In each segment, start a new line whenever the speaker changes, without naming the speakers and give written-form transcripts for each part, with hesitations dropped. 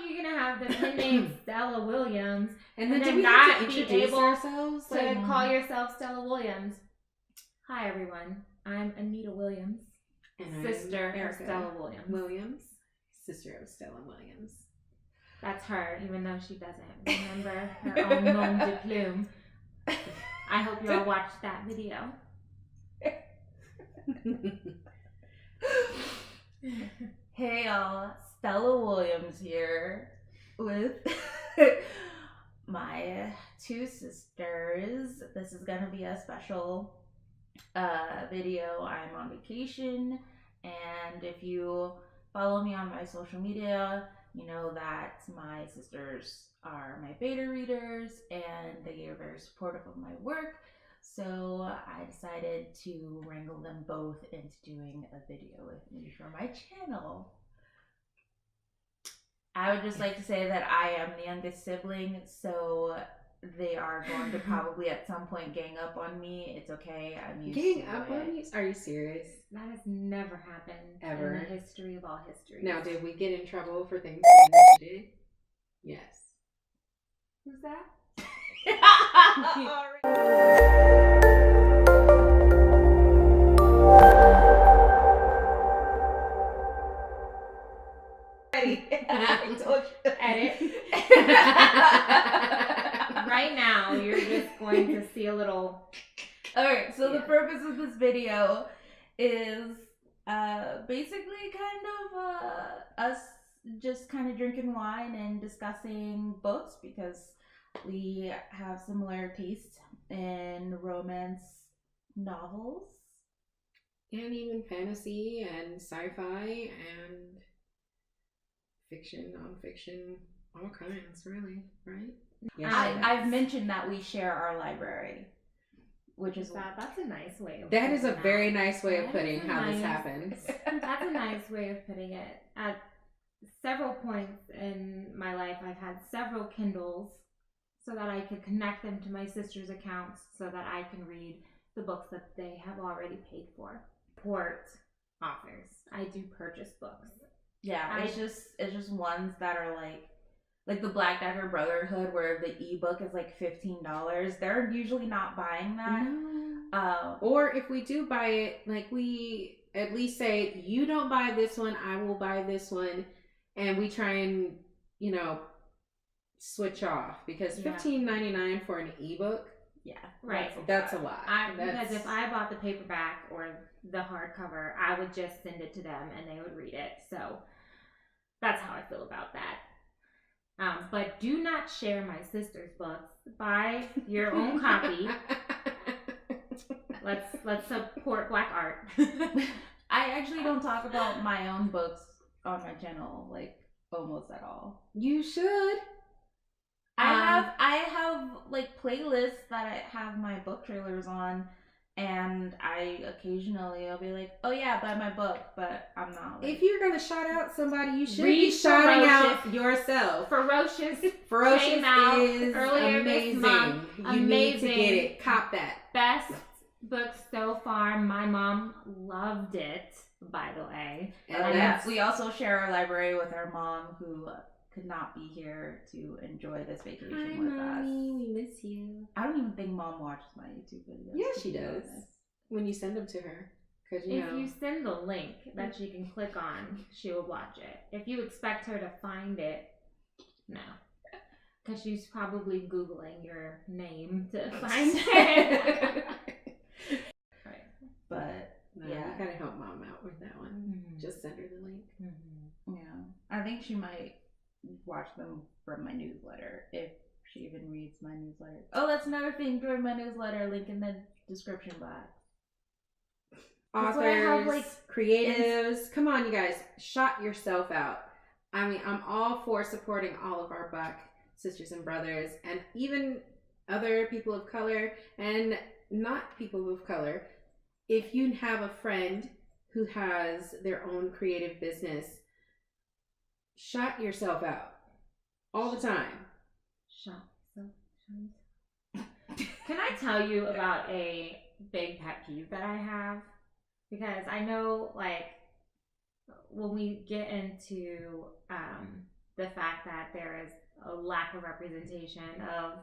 you gonna have the pen name Stella Williams
and then not be able
ourselves to call yourself Stella Williams? Hi everyone, I'm Anita Williams,
and
sister of Stella
Williams, sister of Stella Williams.
That's her, even though she doesn't remember her own nom de plume. I hope you all watched that video.
Hey y'all, Stella Williams here with my two sisters. This is gonna be a special video. I'm on vacation, and if you follow me on my social media, you know that my sisters are my beta readers and they are very supportive of my work. So I decided to wrangle them both into doing a video with me for my channel. I would just like to say that I am the youngest sibling, so they are going to probably at some point gang up on me. It's okay. I'm used to it.
Gang up on you? Are you serious?
That has never happened
ever
in the history of all history.
Now, did we get in trouble for things that we did? Yes.
Who's that?
I told you.
Edit. Right now, you're just going to see a little.
Alright, so the purpose of this video is basically kind of us just kind of drinking wine and discussing books because we have similar tastes in romance novels.
And even fantasy and sci-fi and fiction, nonfiction, all kinds, really, right?
Yes, I've mentioned that we share our library, which is
that's a nice way of
that is a
that.
Very nice way of putting how this happens.
That's a nice way of putting it. At several points in my life, I've had several Kindles so that I could connect them to my sister's accounts so that I can read the books that they have already paid for. Support authors. I do purchase books.
Yeah, it's just ones that are like the Black Dagger Brotherhood, where the ebook is like $15. They're usually not buying that.
No. Or if we do buy it, like we at least say, you don't buy this one, I will buy this one, and we try and switch off because $15.99 for an ebook.
Yeah,
right.
That's a lot.
Because if I bought the paperback or the hardcover, I would just send it to them and they would read it. So that's how I feel about that. But do not share my sister's books. Buy your own copy. Let's support Black art.
I actually don't talk about my own books on my channel like almost at all.
You should.
I have like playlists that I have my book trailers on, and I occasionally I'll be like, oh yeah, buy my book, but I'm not. Like,
if you're gonna shout out somebody, you should be shouting out yourself.
Ferocious
came out is
earlier
amazing.
This month.
You need to get it. Cop that.
Best book so far. My mom loved it, by the way.
And we also share our library with our mom, who could not be here to enjoy this vacation with
Mommy,
us.
We miss you.
I don't even think Mom watches my YouTube videos.
Yeah, she does. When you send them to her. If
you send the link that she can click on, she will watch it. If you expect her to find it, no. Because she's probably Googling your name to find it.
Right. But
no, you gotta help Mom out with that one. Mm-hmm. Just send her the link.
Mm-hmm. Yeah. I think she might watch them from my newsletter if she even reads my newsletter. Oh, that's another thing. Join my newsletter. Link in the description box.
Authors, creatives. Come on, you guys. Shout yourself out. I mean, I'm all for supporting all of our Black sisters and brothers, and even other people of color and not people of color. If you have a friend who has their own creative business, shout yourself out all the time.
Can I tell you about a big pet peeve that I have? Because I know, like, when we get into the fact that there is a lack of representation of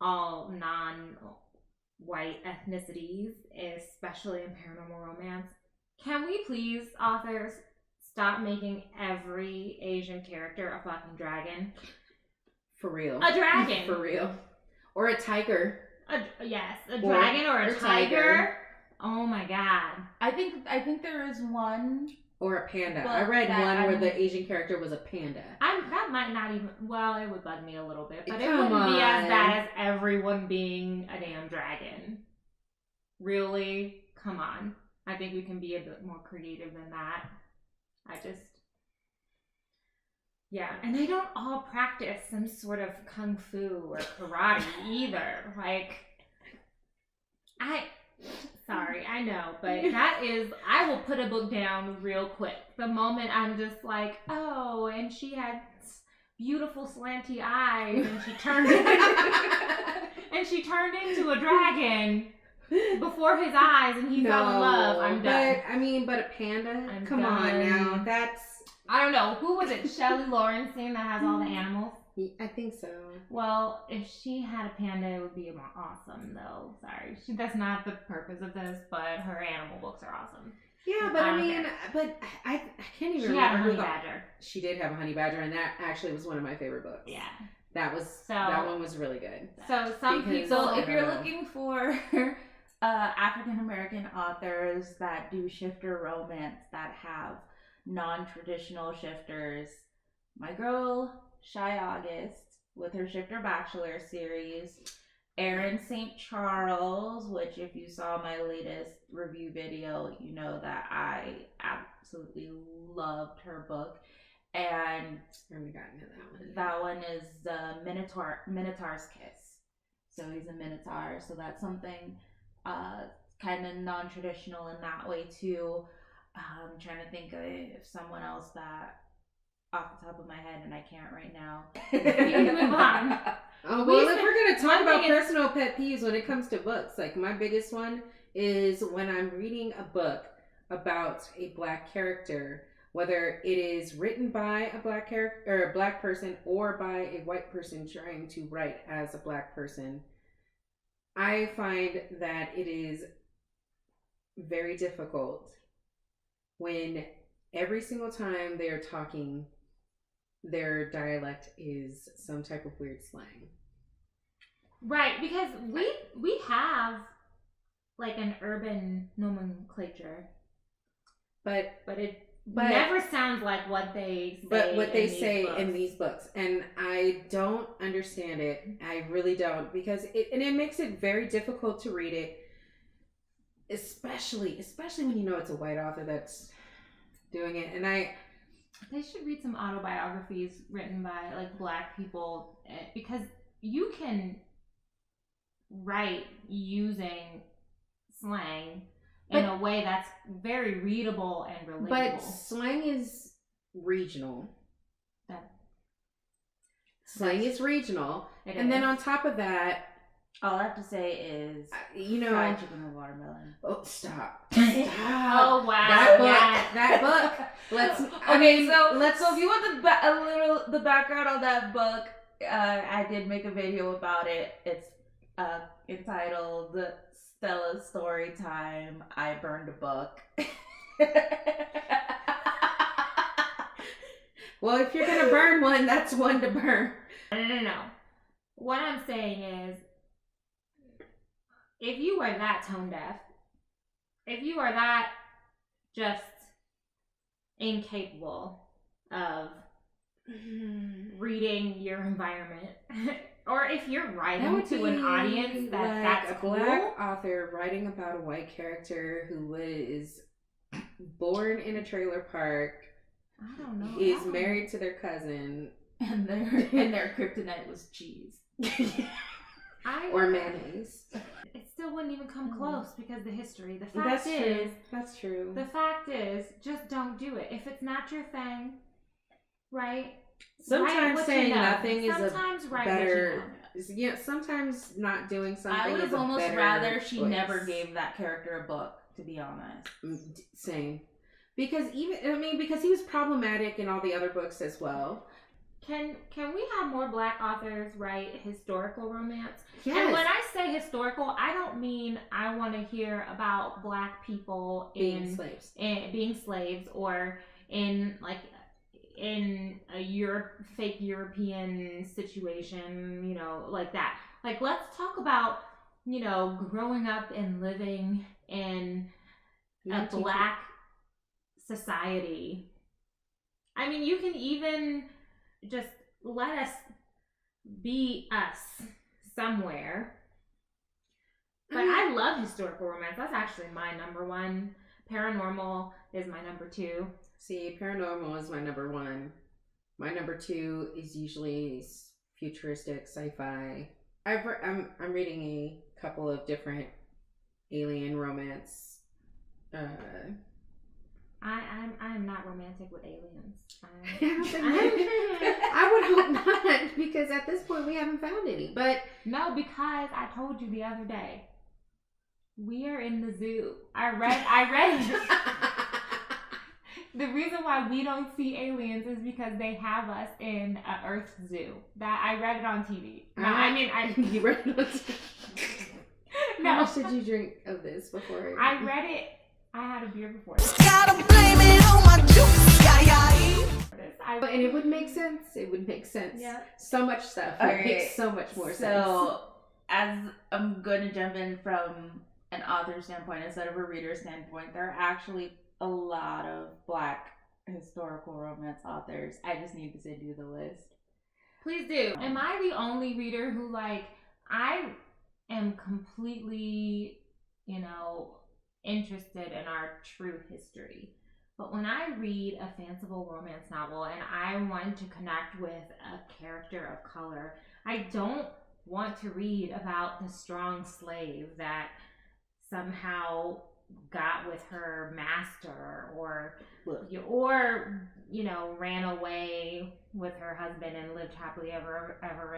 all non-white ethnicities, especially in paranormal romance. Can we please, authors, stop making every Asian character a fucking dragon?
For real.
A dragon.
For real. Or a tiger.
Yes, a dragon or a tiger. Oh my god.
I think there is one.
Or a panda. I read one where the Asian character was a panda.
That might not even... Well, it would bug me a little bit. But it
Come
wouldn't be as
on.
bad as everyone being a damn dragon. Really? Come on. I think we can be a bit more creative than that. Yeah. And they don't all practice some sort of kung fu or karate either. Like... Sorry, I know, but that is, I will put a book down real quick. The moment I'm just like, oh, and she had beautiful slanty eyes, and she turned into a dragon before his eyes, and he fell in love. I'm done.
But a panda?
Come
on now, that's...
I don't know, who was it, Shelley Lawrenson that has all the animals?
I think so.
Well, if she had a panda, it would be more awesome, though. Sorry. That's not the purpose of this, but her animal books are awesome.
Yeah, but I can't even remember.
She had a honey badger.
She did have a honey badger, and that actually was one of my favorite books.
Yeah.
That one was really good.
So some people...
So if you're looking for African-American authors that do shifter romance, that have non-traditional shifters, my girl... Shy August with her Shifter Bachelor series, Erin St. Charles, which if you saw my latest review video, you know that I absolutely loved her book. And
I haven't gotten to that one.
That one is the Minotaur's Kiss. So he's a Minotaur, so that's something kind of non-traditional in that way too. I'm trying to think of someone else that off the top of my head, and I can't right now.
Move on.
Oh, well, if we're going to talk about personal pet peeves when it comes to books, like my biggest one is when I'm reading a book about a black character, whether it is written by a black character or a black person or by a white person trying to write as a black person, I find that it is very difficult when every single time they are talking, their dialect is some type of weird slang.
Right, because we have like an urban nomenclature, but it never sounds like what they say.
But what they say in these books, and I don't understand it. I really don't, because it makes it very difficult to read it, especially when you know it's a white author that's doing it. And
they should read some autobiographies written by like black people, because you can write using slang in a way that's very readable and relatable.
But slang is regional. Slang is regional. And then on top of that,
all I have to say is, fried chicken or watermelon.
Oh, stop.
Oh, wow.
That book. So
if you want the background on that book, I did make a video about it. It's entitled Stella's Story Time. I Burned a Book.
Well, if you're going to burn one, that's one to burn.
No. What I'm saying is, if you are that tone deaf, if you are that just incapable of reading your environment, or if you're writing to an audience that's
a black author writing about a white character who was born in a trailer park,
I don't know,
is married to their cousin,
and their kryptonite was cheese.
Or mayonnaise.
It still wouldn't even come close because the history. The fact is,
that's true.
The fact is, just don't do it. If it's not your thing, right?
Sometimes saying nothing is
sometimes
a better. Yeah, sometimes not doing something.
I would have almost rather she
choice.
never gave that character a book, to be honest.
Same. Because because he was problematic in all the other books as well.
Can we have more Black authors write historical romance?
Yes.
And when I say historical, I don't mean I want to hear about Black people
being slaves,
or in a fake European situation, you know, like that. Like, let's talk about, you know, growing up and living in a Black society. I mean, you can even just let us be us somewhere. But I love historical romance. That's actually my number one. Paranormal is my number two.
See, paranormal is my number one. My number two is usually futuristic sci-fi. I'm reading a couple of different alien romance.
I am not romantic with aliens.
I would hope not, because at this point we haven't found any. But
no, because I told you the other day, we are in the zoo. I read the reason why we don't see aliens is because they have us in a Earth zoo. That I read it on TV. No,
you read it on TV.
No.
How much did you drink of this before?
I read it. I had a beer before.
Gotta blame it on my juice.
And it would make sense. It would make sense.
Yeah.
So much stuff. It makes so much more sense.
So, as I'm going to jump in from an author standpoint instead of a reader standpoint, there are actually a lot of Black historical romance authors. I just need to send you the list.
Please do. Am I the only reader who, like, I am completely, you know, interested in our true history? But when I read a fanciful romance novel and I want to connect with a character of color, I don't want to read about the strong slave that somehow got with her master or you know, ran away with her husband and lived happily ever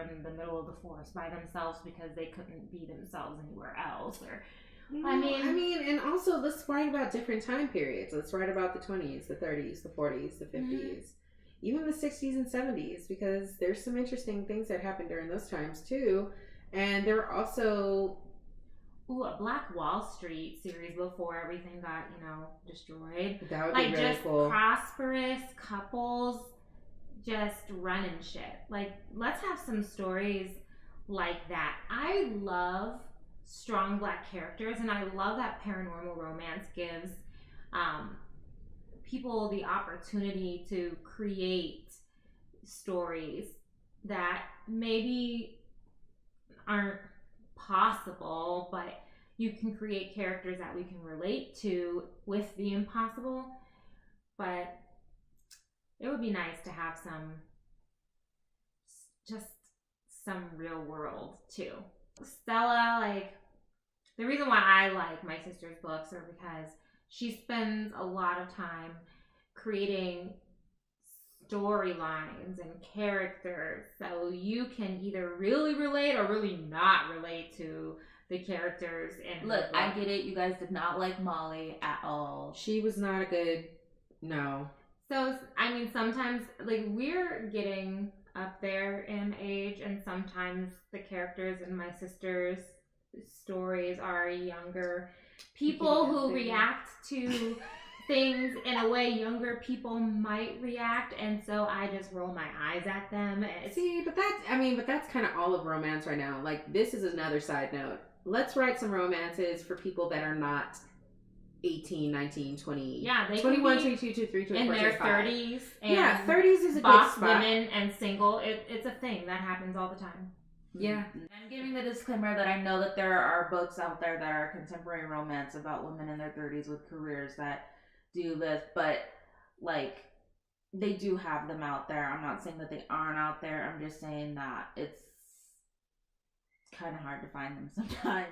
in the middle of the forest by themselves because they couldn't be themselves anywhere else. Or I mean,
and also let's write about different time periods. Let's write about the 20s, the 30s, the 40s, the 50s, even the 60s and 70s, because there's some interesting things that happened during those times too. And there are also
a Black Wall Street series before everything got, you know, destroyed.
That would be really
just
cool.
Prosperous couples just running shit. Like, let's have some stories like that. I love strong Black characters, and I love that paranormal romance gives people the opportunity to create stories that maybe aren't possible, but you can create characters that we can relate to with the impossible. But it would be nice to have some real world too. Stella, like, the reason why I like my sister's books are because she spends a lot of time creating storylines and characters, so you can either really relate or really not relate to the characters. And
look, I get it. You guys did not like Molly at all.
She was not a good. No.
So I mean, sometimes like we're getting up there in age, and sometimes the characters in my sister's stories are younger people who react to things in a way younger people might react, and so I just roll my eyes at them.
But that's kind of all of romance right now. Like, this is another side note. Let's write some romances for people that are not 18, 19, 20.
Yeah, they
21,
can be
22, 23, 24,
in their
25.
30s. And
yeah, 30s is a
boss
good spot.
women and single. It's a thing that happens all the time.
Yeah.
I'm giving the disclaimer that I know that there are books out there that are contemporary romance about women in their 30s with careers that do this, but like, they do have them out there. I'm not saying that they aren't out there. I'm just saying that it's kind of hard to find them sometimes.